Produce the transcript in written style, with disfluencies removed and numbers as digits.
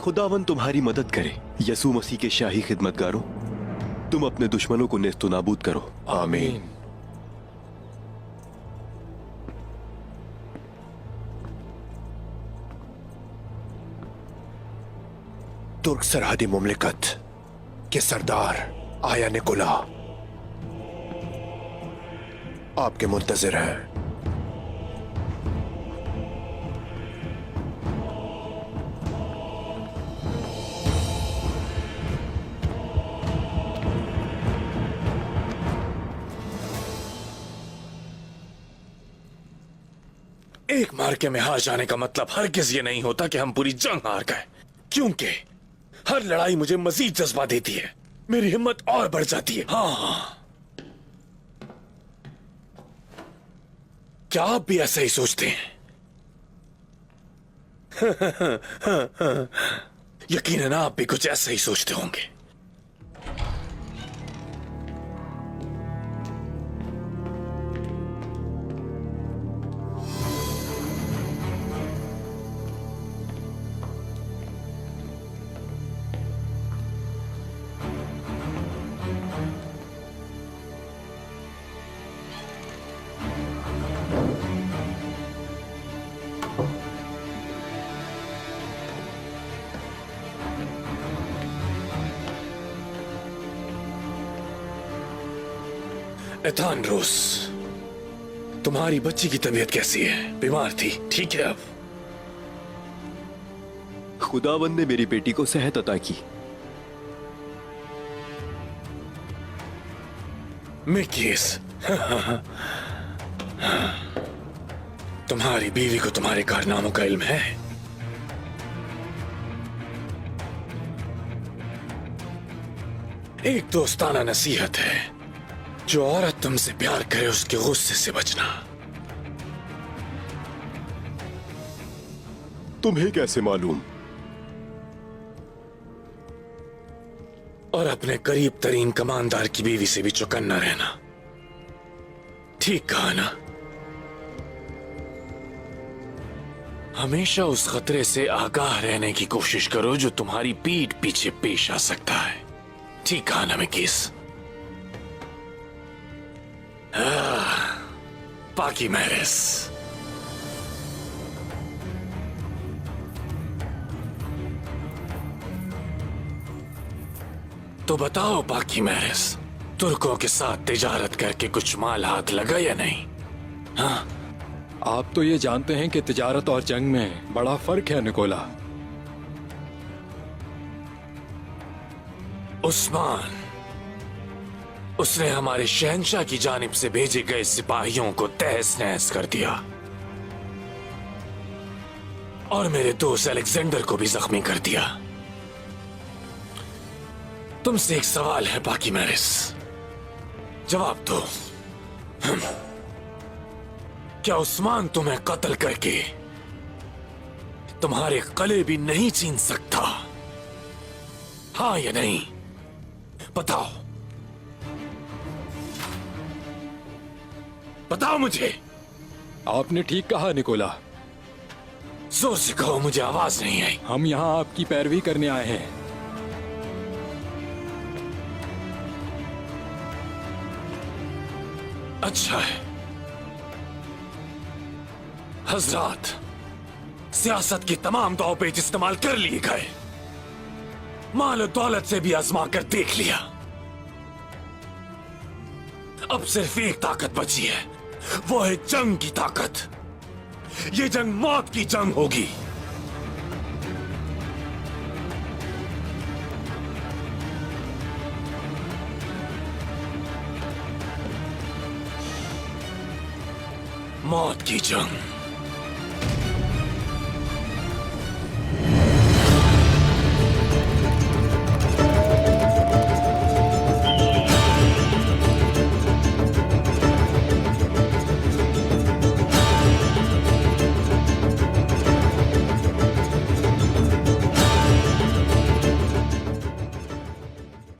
खुदावन तुम्हारी मदद करे। यसू मसीह के शाही खिदमतगारों, तुम अपने दुश्मनों को नेस्तो नाबूद करो। आमीन। तुर्क सरहदी मुमलिकत के सरदार आया निकोला आपके मुंतजिर हैं। एक मार्के में हार जाने का मतलब हरगिज ये नहीं होता कि हम पूरी जंग हार गए, क्योंकि हर लड़ाई मुझे मजीद जज्बा देती है, मेरी हिम्मत और बढ़ जाती है। हाँ, क्या आप भी ऐसा ही सोचते हैं? यकीनन आप भी कुछ ऐसा ही सोचते होंगे। एथानड्रोस, तुम्हारी बच्ची की तबीयत कैसी है? बीमार थी, ठीक है अब? खुदावन ने मेरी बेटी को सेहत अता की। मिकीस, तुम्हारी बीवी को तुम्हारे कारनामों का इल्म है? एक दोस्ताना नसीहत है, जो औरत तुमसे प्यार करे उसके गुस्से से बचना। तुम्हें कैसे मालूम? और अपने करीब तरीन कमांडर की बीवी से भी चौकन्ना रहना। ठीक कहा ना? हमेशा उस खतरे से आगाह रहने की कोशिश करो जो तुम्हारी पीठ पीछे पेश आ सकता है। ठीक कहा ना मिकीस? पाकी मैरिस, तो बताओ पाकी मैरिस, तुर्कों के साथ तिजारत करके कुछ माल हाथ लगा या नहीं? हाँ? आप तो ये जानते हैं कि तिजारत और जंग में बड़ा फर्क है निकोला। उस्मान, उसने हमारे शहंशाह की जानिब से भेजे गए सिपाहियों को तहस नहस कर दिया और मेरे दोस्त अलेक्जेंडर को भी जख्मी कर दिया। तुमसे एक सवाल है पाकी मैरिस, जवाब दो। क्या उस्मान तुम्हें कत्ल करके तुम्हारे गले भी नहीं छीन सकता? हाँ या नहीं? बताओ, बताओ मुझे। आपने ठीक कहा निकोला। जोर से कहो, मुझे आवाज नहीं आई। हम यहाँ आपकी पैरवी करने आए हैं। अच्छा है हजरात, सियासत की तमाम दांव-पेच इस्तेमाल कर लिए गए, माल और दौलत से भी आजमा कर देख लिया। अब सिर्फ एक ताकत बची है, वो है जंग की ताकत। ये जंग मौत की जंग होगी। मौत की जंग।